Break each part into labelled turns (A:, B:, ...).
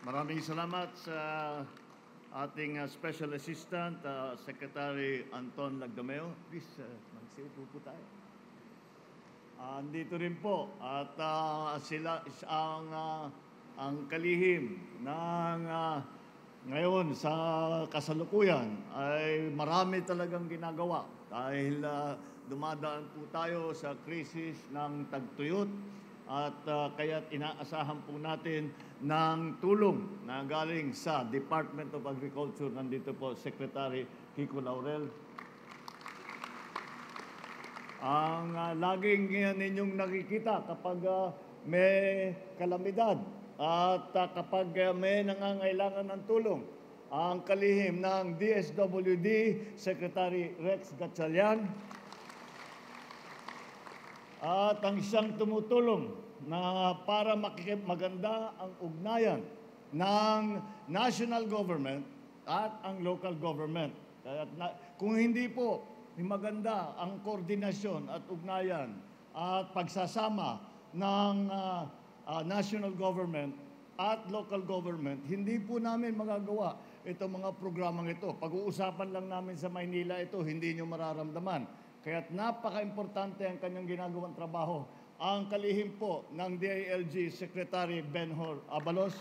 A: Maraming salamat sa ating Special Assistant, Secretary Anton Lagdameo. Please, magsiupo po tayo. Andito rin po at sila ang kalihim ng ngayon sa kasalukuyan ay marami talagang ginagawa dahil dumadaan po tayo sa krisis ng tagtuyot at kaya't inaasahan po natin ng tulong na galing sa Department of Agriculture. Nandito po Secretary Kiko Laurel. Ang laging ninyong nakikita kapag may kalamidad at kapag may nangangailangan ng tulong, ang kalihim ng DSWD, Secretary Rex Gatchalian, at ang siyang tumutulong na para maganda ang ugnayan ng national government at ang local government. Kung hindi po maganda ang koordinasyon at ugnayan at pagsasama ng national government at local government, hindi po namin magagawa itong mga programang ito. Pag-uusapan lang namin sa Maynila ito, hindi nyo mararamdaman. Kaya't napaka-importante ang kanyang ginagawang trabaho. Ang kalihim po ng DILG Secretary Benhur Abalos,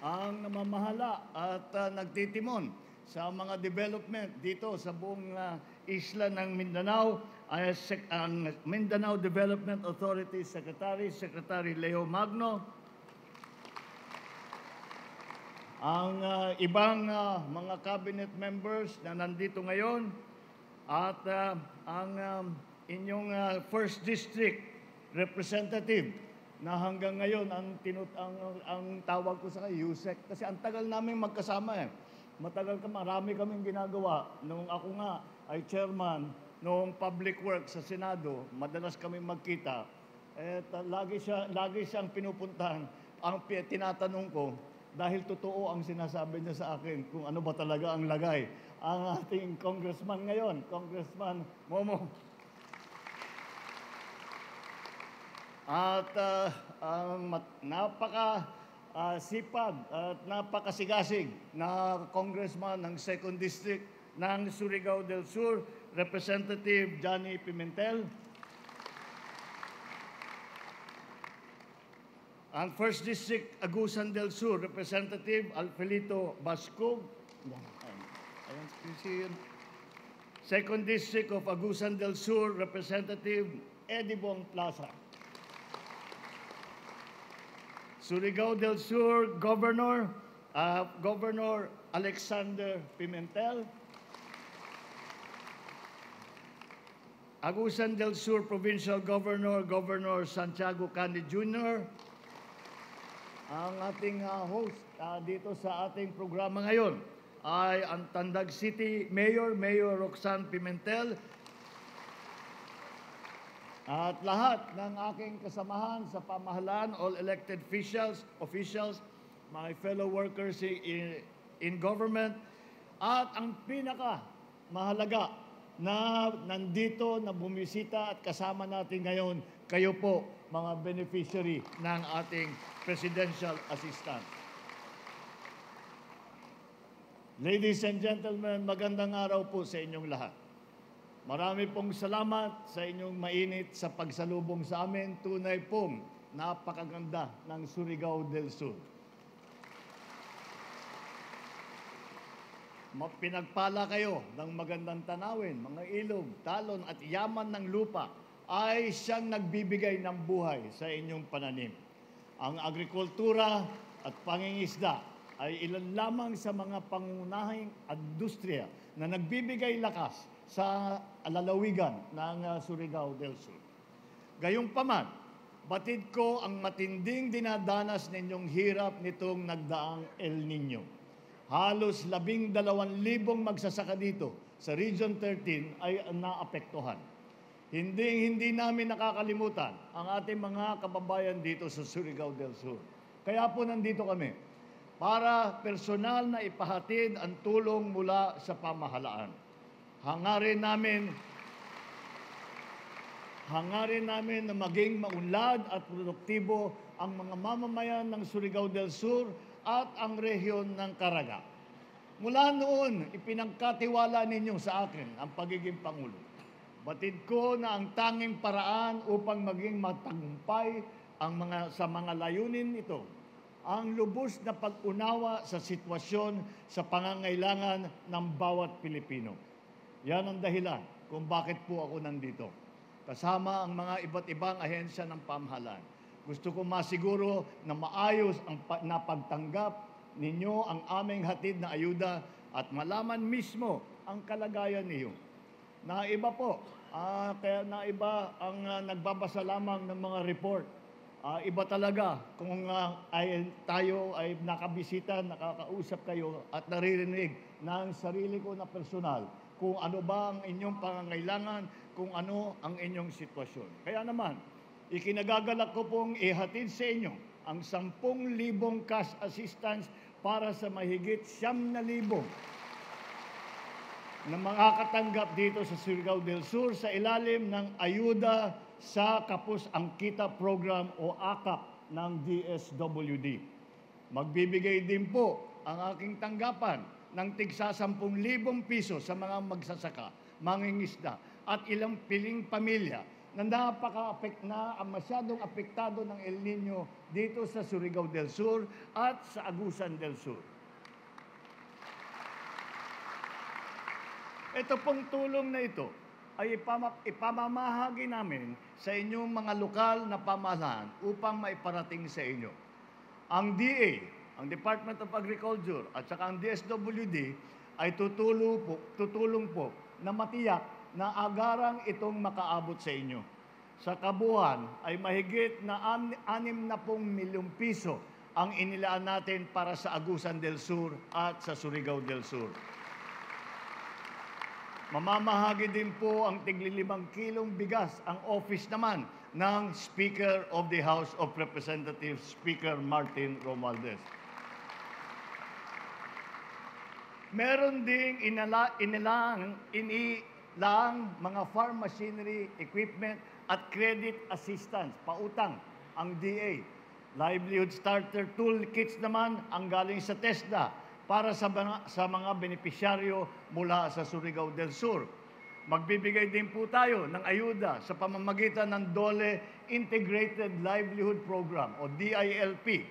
A: ang namamahala at nagtitimon sa mga development dito sa buong isla ng Mindanao ay ang Mindanao Development Authority Secretary Leo Magno, ang ibang mga cabinet members na nandito ngayon at ang inyong First District Representative na hanggang ngayon ang tawag ko sa kayo, Yusek, kasi ang tagal namin magkasama eh. Matagal marami kaming ginagawa. Nung ako nga ay chairman noong Public Works sa Senado, madalas kami magkita. Lagi siyang pinupuntahan. Ang tinatanong ko, dahil totoo ang sinasabi niya sa akin kung ano ba talaga ang lagay. Ang ating congressman ngayon, Congressman Momo. At napaka-sipag at napakasigasig na congressman ng 2nd District ng Surigao del Sur, Representative Johnny Pimentel. Ang 1st District Agusan del Sur, Representative Alfelito Bascog. 2nd District of Agusan del Sur, Representative Eddie Bong Plaza. Surigao del Sur Governor Alexander Pimentel. Agusan del Sur Provincial Governor Santiago Candy Jr. Ang ating host dito sa ating programa ngayon ay ang Tandag City Mayor Roxanne Pimentel. At lahat ng aking kasamahan sa pamahalaan, all elected officials, my fellow workers in government, at ang pinaka mahalaga na nandito na bumisita at kasama natin ngayon, kayo po, mga beneficiary ng ating presidential assistant. Ladies and gentlemen, magandang araw po sa inyong lahat. Marami pong salamat sa inyong mainit sa pagsalubong sa amin. Tunay pong napakaganda ng Surigao del Sur. Pinagpala kayo ng magandang tanawin, mga ilog, talon at yaman ng lupa ay siyang nagbibigay ng buhay sa inyong pananim. Ang agrikultura at pangingisda ay ilan lamang sa mga pangunahing industriya na nagbibigay lakas sa lalawigan ng Surigao del Sur. Gayunpaman, batid ko ang matinding dinadanas ninyong hirap nitong nagdaang El Nino. Halos 12,000 magsasaka dito sa Region 13 ay naapektuhan. Hindi namin nakakalimutan ang ating mga kababayan dito sa Surigao del Sur. Kaya po nandito kami para personal na ipahatid ang tulong mula sa pamahalaan. Hangarin namin na maging maunlad at produktibo ang mga mamamayan ng Surigao del Sur at ang rehiyon ng Caraga. Mula noon, ipinagkatiwala ninyo sa akin ang pagiging Pangulo. Batid ko na ang tanging paraan upang maging matagumpay sa mga layunin ito, ang lubos na pag-unawa sa sitwasyon sa pangangailangan ng bawat Pilipino. Yan ang dahilan kung bakit po ako nandito. Kasama ang mga iba't ibang ahensya ng pamahalaan. Gusto ko masiguro na maayos ang napagtanggap ninyo ang aming hatid na ayuda at malaman mismo ang kalagayan niyo. Naiba po, kaya naiba ang nagbabasa lamang ng mga report. Iba talaga kung tayo ay nakabisita, nakakausap kayo at naririnig ng sarili ko na personal kung ano ba ang inyong pangangailangan, kung ano ang inyong sitwasyon. Kaya naman, ikinagagalak ko pong ihatid sa inyo ang 10,000 cash assistance para sa mahigit 9,000 na makakatanggap dito sa Surigao del Sur sa ilalim ng Ayuda sa Kapos Angkita Program o AKAP ng DSWD. Magbibigay din po ang aking tanggapan ng tigsa 10,000 piso sa mga magsasaka, mangingisda at ilang piling pamilya na masyadong apektado ng El Nino dito sa Surigao del Sur at sa Agusan del Sur. Ito pong tulong na ito ay ipamamahagi namin sa inyong mga lokal na pamahalaan upang maiparating sa inyo. Ang DA, ang Department of Agriculture at saka ang DSWD ay tutulong po na matiyak na agarang itong makaabot sa inyo. Sa kabuuan ay mahigit na 60 milyong piso ang inilaan natin para sa Agusan del Sur at sa Surigao del Sur. Mamamahagi din po ang tig-5 kilong bigas ang office naman ng Speaker of the House of Representatives, Speaker Martin Romualdez. Meron ding inilang mga farm machinery, equipment at credit assistance, pautang ang DA. Livelihood Starter Toolkits naman ang galing sa TESDA para sa mga benepisyaryo mula sa Surigao del Sur. Magbibigay din po tayo ng ayuda sa pamamagitan ng DOLE Integrated Livelihood Program o DILP,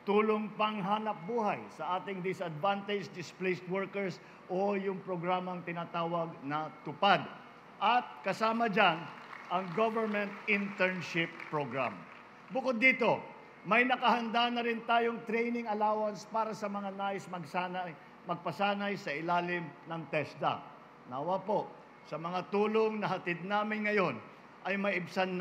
A: tulong panghanap buhay sa ating disadvantaged displaced workers o yung programang tinatawag na TUPAD. At kasama dyan ang Government Internship Program. Bukod dito, may nakahanda na rin tayong training allowance para sa mga nais magpasanay sa ilalim ng TESDA. Nawa po, sa mga tulong na hatid namin ngayon, ay maibsan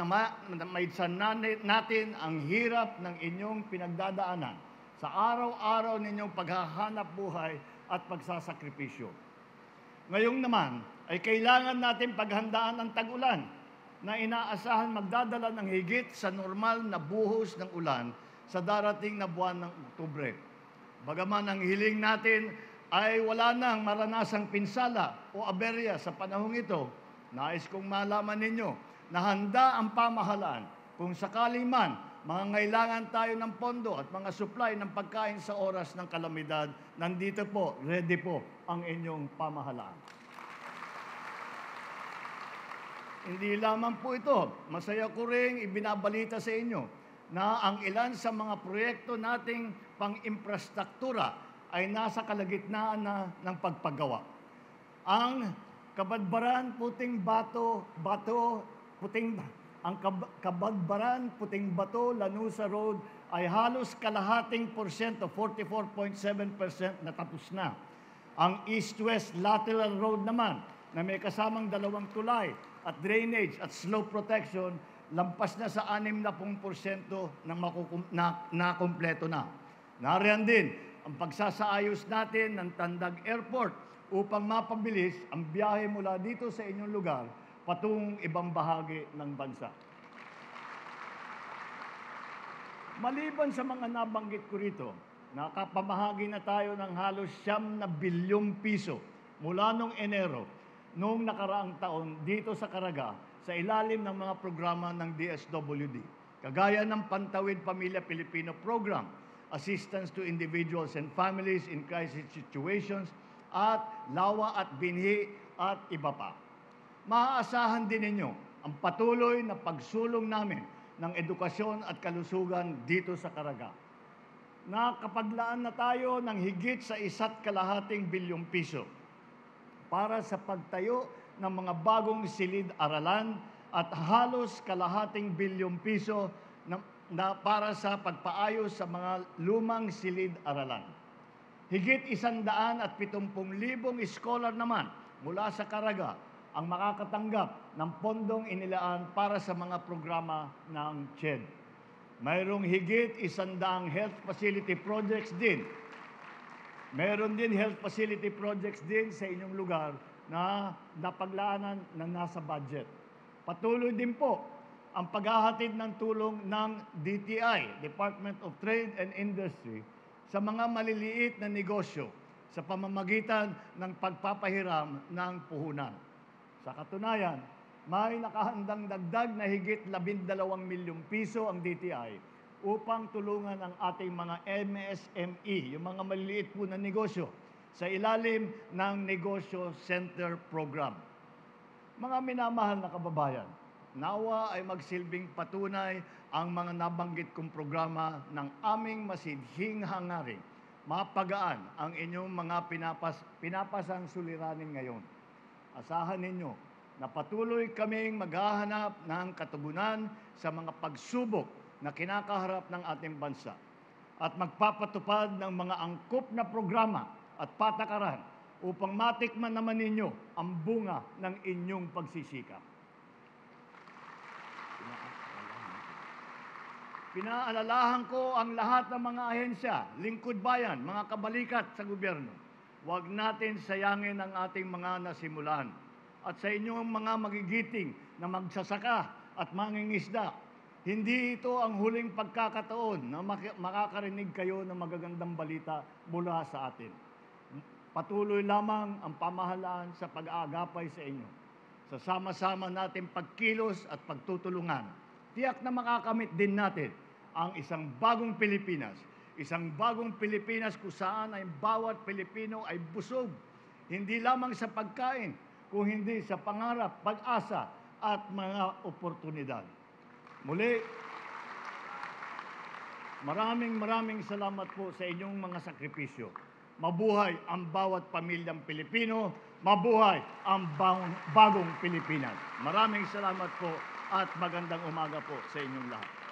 A: natin ang hirap ng inyong pinagdadaanan sa araw-araw ninyong paghahanap buhay at pagsasakripisyo. Ngayong naman ay kailangan natin paghandaan ang tag-ulan na inaasahan magdadala ng higit sa normal na buhos ng ulan sa darating na buwan ng Oktubre. Bagaman ang hiling natin ay wala nang maranasang pinsala o aberya sa panahong ito, nais kong malaman ninyo na handa ang pamahalaan kung sakaling man mangangailangan tayo ng pondo at mga supply ng pagkain sa oras ng kalamidad, nandito po, ready po ang inyong pamahalaan. Hindi lamang po ito, masaya ko rin ibinabalita sa inyo na ang ilan sa mga proyekto nating pang-infrastruktura ay nasa kalagitnaan na ng pagpagawa. Ang Kabadbaran Puting Bato, Kabadbaran Puting Bato, Lanusa Road ay halos kalahating porsyento, 44.7% natapos na. Ang East-West Lateral Road naman na may kasamang 2 tulay at drainage at slope protection, lampas na sa 60% na kumpleto na. Nariyan din ang pagsasaayos natin ng Tandag Airport upang mapabilis ang biyahe mula dito sa inyong lugar patungong ibang bahagi ng bansa. Maliban sa mga nabanggit ko rito, nakapamahagi na tayo ng halos 9 bilyong piso mula noong Enero noong nakaraang taon dito sa Caraga sa ilalim ng mga programa ng DSWD. kagaya ng Pantawid Pamilya Pilipino Program, Assistance to Individuals and Families in Crisis Situations, at Lawa at Binhi at iba pa. Maaasahan din ninyo ang patuloy na pagsulong namin ng edukasyon at kalusugan dito sa Caraga. Nakapaglaan na tayo ng higit sa 1.5 bilyong piso para sa pagtayo ng mga bagong silid-aralan at halos 1.5 bilyong piso na para sa pagpaayos sa mga lumang silid-aralan. Higit 170,000 scholar naman mula sa Caraga ang makakatanggap ng pondong inilaan para sa mga programa ng CHED. Mayroong higit 100 health facility projects din. Mayroon din health facility projects din sa inyong lugar na napaglaanan na nasa budget. Patuloy din po ang paghahatid ng tulong ng DTI, Department of Trade and Industry, sa mga maliliit na negosyo sa pamamagitan ng pagpapahiram ng puhunan. Sa katunayan, may nakahandang dagdag na higit 12 milyong piso ang DTI upang tulungan ang ating mga MSME, yung mga maliliit po na negosyo, sa ilalim ng Negosyo Center Program. Mga minamahal na kababayan, nawa ay magsilbing patunay ang mga nabanggit kong programa ng aming masidhing hangaring. Mapagaan ang inyong mga pinapasang suliranin ngayon. Asahan ninyo na patuloy kaming maghahanap ng katugunan sa mga pagsubok na kinakaharap ng ating bansa at magpapatupad ng mga angkop na programa at patakaran upang matikman naman ninyo ang bunga ng inyong pagsisikap. Pinaalalahan ko ang lahat ng mga ahensya, lingkod bayan, mga kabalikat sa gobyerno. Huwag natin sayangin ang ating mga nasimulan. At sa inyong mga magigiting na magsasaka at mangingisda, hindi ito ang huling pagkakataon na makakarinig kayo ng magagandang balita mula sa atin. Patuloy lamang ang pamahalaan sa pag-aagapay sa inyo. Sa sama-sama natin pagkilos at pagtutulungan, tiyak na makakamit din natin ang isang bagong Pilipinas. Isang bagong Pilipinas kung saan ay bawat Pilipino ay busog, hindi lamang sa pagkain, kung hindi sa pangarap, pag-asa at mga oportunidad. Muli, maraming salamat po sa inyong mga sakripisyo. Mabuhay ang bawat pamilyang Pilipino, mabuhay ang bagong Pilipinas. Maraming salamat po at magandang umaga po sa inyong lahat.